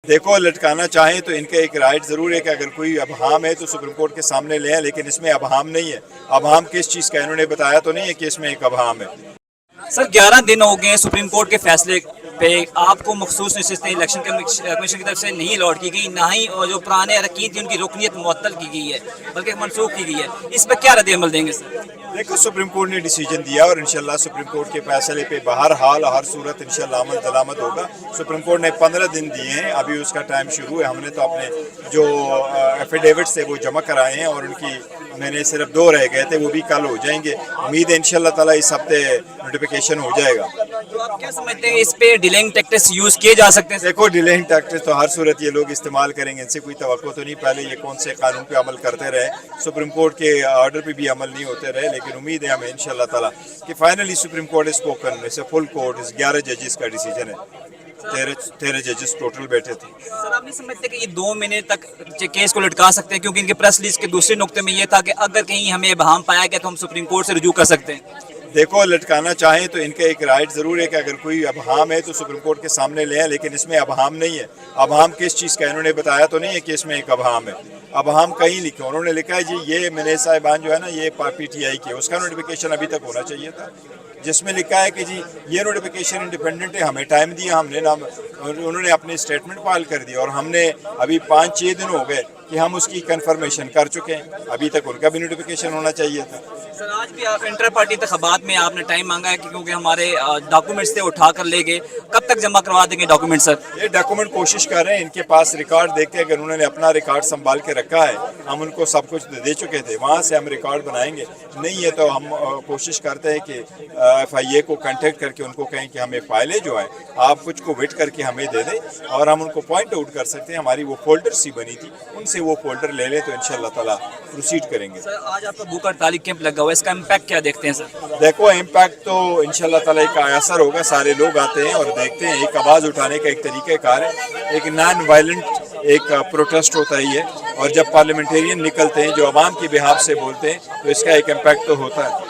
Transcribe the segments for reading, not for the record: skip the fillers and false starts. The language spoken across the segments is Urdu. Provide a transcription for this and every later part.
دیکھو لٹکانا چاہیں تو ان کا ایک رائٹ ضرور ہے کہ اگر کوئی ابہام ہے تو سپریم کورٹ کے سامنے لے آئیں، لیکن اس میں ابہام نہیں ہے۔ ابہام کس چیز کا انہوں نے بتایا تو نہیں ہے کہ اس میں ایک ابہام ہے۔ سر 11 دن ہو گئے سپریم کورٹ کے فیصلے پہ آپ کو مخصوص نشستیں الیکشن کمیشن کی طرف سے نہیں الاٹ کی گئی، نہ ہی جو پرانے اراکین تھی ان کی رکنیت معطل کی گئی ہے بلکہ منسوخ کی گئی ہے، اس پہ کیا رد عمل دیں گے سر؟ دیکھو سپریم کورٹ نے ڈیسیجن دیا اور انشاءاللہ سپریم کورٹ کے فیصلے پہ بہرحال ہر صورت انشاءاللہ عمل درآمد ہوگا۔ سپریم کورٹ نے 15 دن دیے ہیں، ابھی اس کا ٹائم شروع ہے۔ ہم نے تو اپنے جو ایفیڈیوٹس تھے وہ جمع کرائے ہیں اور ان کی میں نے صرف 2 رہ گئے تھے، وہ بھی کل ہو جائیں گے۔ امید ہے انشاءاللہ تعالیٰ اس ہفتے نوٹیفیکیشن ہو جائے گا۔ تو آپ کیا سمجھتے ہیں اس پہ ڈیلنگ ٹیکٹس یوز کیے جا سکتے ہیں؟ دیکھو ڈیلنگ ٹیکٹس تو ہر صورت یہ لوگ استعمال کریں گے، ان سے کوئی توقع تو نہیں۔ پہلے یہ کون سے قانون پہ عمل کرتے رہے، سپریم کورٹ کے آرڈر پہ بھی عمل نہیں ہوتے رہے، لیکن امید ہے ہمیں انشاءاللہ تعالیٰ کہ فائنلی سپریم کورٹ ہے اسپوکن، اس فل کورٹ، اس 11 ججز کا ڈیسیجن ہے۔ 13 ججز ٹوٹل بیٹھے تھے۔ سر آپ نہیں سمجھتے کہ یہ 2 مہینے تک کیس کو لٹکا سکتے ہیں؟ کیونکہ ان کے پریس ریلیز کے دوسرے نقطے میں یہ تھا کہ اگر کہیں ہمیں ابہام پایا گیا تو ہم سپریم کورٹ سے رجوع کر سکتے ہیں۔ دیکھو لٹکانا چاہیں تو ان کا ایک رائٹ ضرور ہے کہ اگر کوئی ابہام ہے تو سپریم کورٹ کے سامنے لے آئیں، لیکن اس میں ابہام نہیں ہے۔ ابہام کس چیز کا انہوں نے بتایا تو نہیں ہے کہ اس میں ایک ابہام ہے۔ ابہام کہیں لکھے، انہوں نے لکھا ہے جی یہ منیج صاحبان جو ہے نا یہ پی ٹی آئی کے، اس کا نوٹیفیکیشن ابھی تک ہونا چاہیے تھا، جس میں لکھا ہے کہ جی یہ نوٹیفیکیشن انڈیپینڈنٹ ہے، ہمیں ٹائم دیا، ہم نے نام انہوں نے اپنی اسٹیٹمنٹ فائل کر دی اور ہم نے ابھی 5-6 دن ہو گئے کہ ہم اس کی کنفرمیشن کر چکے ہیں، ابھی تک ان کا بھی نوٹیفیکیشن ہونا چاہیے تھا۔ سر آج بھی آپ انٹر پارٹی انتخابات میں آپ نے ٹائم مانگا ہے کیونکہ ہمارے ڈاکومنٹس تھے اٹھا کر لے گئے، کب تک جمع کروا دیں گے ڈاکومنٹ سر؟ یہ ڈاکومنٹ کوشش کر رہے ہیں، ان کے پاس ریکارڈ دیکھتے ہیں، اگر انہوں نے اپنا ریکارڈ سنبھال کے رکھا ہے، ہم ان کو سب کچھ دے چکے تھے، وہاں سے ہم ریکارڈ بنائیں گے، نہیں ہے تو ہم کوشش کرتے ہیں کہ ایف آئی اے کو کنٹیکٹ کر کے ان کو کہیں کہ ہمیں فائلیں جو ہیں آپ کچھ کو وٹ کر کے ہمیں دے دیں اور ہم ان کو پوائنٹ آؤٹ کر سکتے ہیں۔ ہماری وہ فولڈر سی بنی تھی، ان سے وہ فولڈر لے لیں تو انشاءاللہ تعالیٰ پروسیڈ کریں گے۔ سر آج آپ کا بھوک ہڑتال کیمپ لگا ہوا ہے، اس کا امپیکٹ کیا دیکھتے ہیں سر؟ دیکھو امپیکٹ تو انشاءاللہ تعالیٰ ایک اثر ہوگا، سارے لوگ آتے ہیں اور دیکھتے ہیں، ایک آواز اٹھانے کا ایک طریقہ کار ہے، ایک نان وائلنٹ ایک پروٹیسٹ ہوتا ہی ہے، اور جب پارلیمنٹیرین نکلتے ہیں جو عوام کی بہاف سے بولتے ہیں تو اس کا ایک امپیکٹ تو ہوتا ہے۔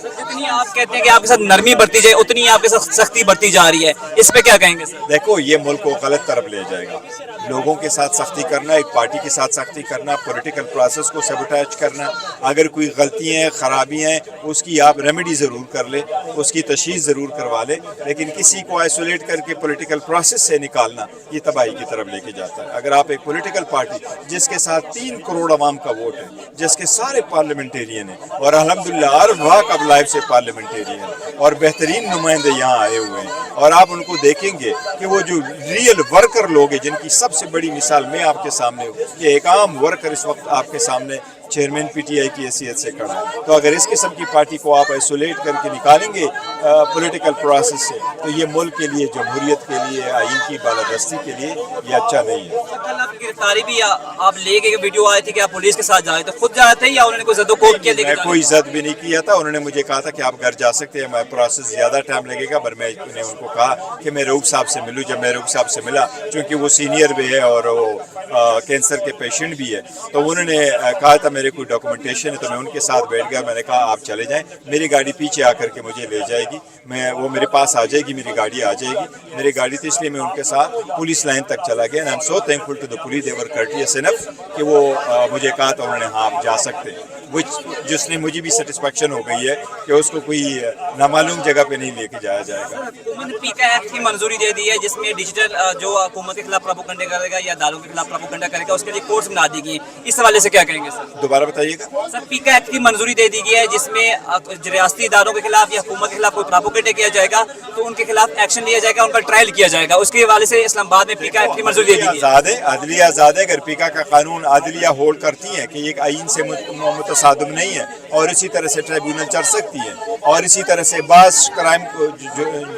جتنی آپ کہتے ہیں کہ آپ کے ساتھ نرمی برتی جائے اتنی آپ کے ساتھ سختی برتی جا رہی ہے، اس پہ کیا کہیں گے سر؟ دیکھو یہ ملک کو غلط طرف لے جائے گا، لوگوں کے ساتھ سختی کرنا، ایک پارٹی کے ساتھ سختی کرنا، پولیٹیکل پروسیس کو سیبوٹیج کرنا، اگر کوئی غلطیاں ہیں خرابیاں ہیں اس کی آپ ریمیڈی ضرور کر لیں، اس کی تشخیص ضرور کروا لیں، لیکن کسی کو آئسولیٹ کر کے پولیٹیکل پروسیس سے نکالنا یہ تباہی کی طرف لے کے جاتا ہے۔ اگر آپ ایک پولیٹیکل پارٹی جس کے ساتھ 3 کروڑ عوام کا ووٹ ہے، جس کے سارے پارلیمنٹیرین ہیں اور الحمدللہ ہر واک آف لائف سے پارلیمنٹیرین اور بہترین نمائندے یہاں آئے ہوئے ہیں، اور آپ ان کو دیکھیں گے کہ وہ جو ریئل ورکر لوگ ہیں جن کی سب سے بڑی مثال میں آپ کے سامنے ہوں کہ ایک عام ورکر اس وقت آپ کے سامنے چیئرمین پی ٹی آئی کی حیثیت سے کھڑا ہے، تو اگر اس قسم کی پارٹی کو آپ آئسولیٹ کر کے نکالیں گے پولیٹیکل پروسیس سے تو یہ ملک کے لیے، جمہوریت کے لیے، آئین کی بالادستی کے لیے یہ اچھا نہیں ہے۔ کل آپ کی گرفتاری بھی آپ لے گئے، ویڈیو آئی تھی کہ آپ پولیس کے ساتھ جا رہے تھے، خود جا رہے تھے یا انہوں نے کوئی زد و کوب کیا؟ میں کوئی زد بھی نہیں کیا تھا، انہوں نے مجھے کہا تھا کہ آپ گھر جا سکتے ہیں، میں پروسیس زیادہ ٹائم لگے گا، پر میں نے ان کو کہا کہ میں رؤوف صاحب سے ملوں۔ جب میں رؤوف صاحب سے ملا، چونکہ وہ سینئر بھی ہے اور وہ کینسر کے پیشنٹ بھی ہے، تو انہوں نے کہا تھا میرے کوئی ڈاکومنٹیشن ہے، تو میں ان کے ساتھ بیٹھ گیا، میں نے کہا آپ چلے جائیں، میری گاڑی پیچھے آ کر کے مجھے لے جائے گی، وہ میرے پاس آ جائے گی، میری گاڑی آ جائے گی، میری گاڑی تھی، اس لیے میں ان کے ساتھ پولیس لائن تک چلا گیا۔ I am so thankful to the police, they were courteous enough کہ وہ مجھے کہا تو انہوں نے ہاں آپ جا سکتے ہیں، جس نے مجھے بھی سیٹسفیکشن ہو گئی ہے کہ اس کو کوئی نامعلوم جگہ پہ نہیں لے کے جایا جائے گا۔ حکومت نے پی کا ایکٹ کی منظوری دے دی ہے جس میں ڈیجیٹل جو حکومت کے خلاف پروپیگنڈا کرے گا یا اداروں کے خلاف پروپیگنڈا کرے گا اس کے لیے کورٹس بنا دی گئی، اس حوالے سے کیا کہیں گے سر؟ دوبارہ بتائیے گا۔ سر پی کا ایکٹ کی منظوری دے دی گئی ہے جس میں ریاستی اداروں کے خلاف یا حکومت کے خلاف کوئی پروپیگنڈا کیا جائے گا تو ان کے خلاف ایکشن لیا جائے گا، ان کا ٹرائل کیا جائے گا، اس کے حوالے سے اسلام آباد میں پی کا ایکٹ کی منظوری دے دی گئی ہے۔ عدلیہ آزاد ہے، اگر پیکا کا قانون عدلیہ ہولڈ کرتی ہے کہ یہ آئین سے متصادم نہیں ہے اور اسی طرح سے ٹریبیونل چل سکتی ہے اور اسی طرح سے بعض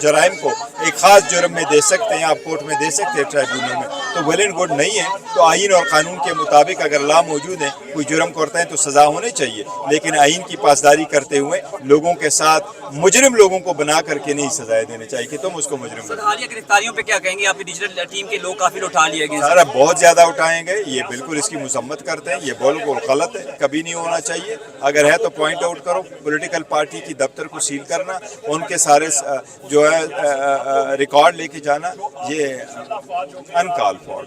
جرائم کو ایک خاص جرم میں دے سکتے ہیں، آپ کورٹ میں دے سکتے ہیں ٹریبیونل میں، تو ویل اینڈ گڈ نہیں ہے، تو آئین اور قانون کے مطابق اگر لا موجود ہے، کوئی جرم کرتا ہے تو سزا ہونے چاہیے، لیکن آئین کی پاسداری کرتے ہوئے لوگوں کے ساتھ مجرم لوگوں کو بنا کر کے نہیں سزائیں دینے چاہیے کہ تم اس کو مجرم بنا۔ حالیہ گرفتاریوں پہ کیا کہیں گے؟ آپ کی ڈیجیٹل ٹیم کے لوگ کافی اٹھا لیے گئے، سارا بہت زیادہ اٹھائیں گے، یہ بالکل اس کی مذمت کرتے ہیں، یہ بالکل غلط ہے، کبھی نہیں ہونا چاہیے، اگر ہے تو پوائنٹ آؤٹ کرو۔ پولیٹیکل پارٹی کی دفتر کو سیل کرنا، ان کے سارے جو ہے ریکارڈ لے کے جانا، یہ ان کال فار۔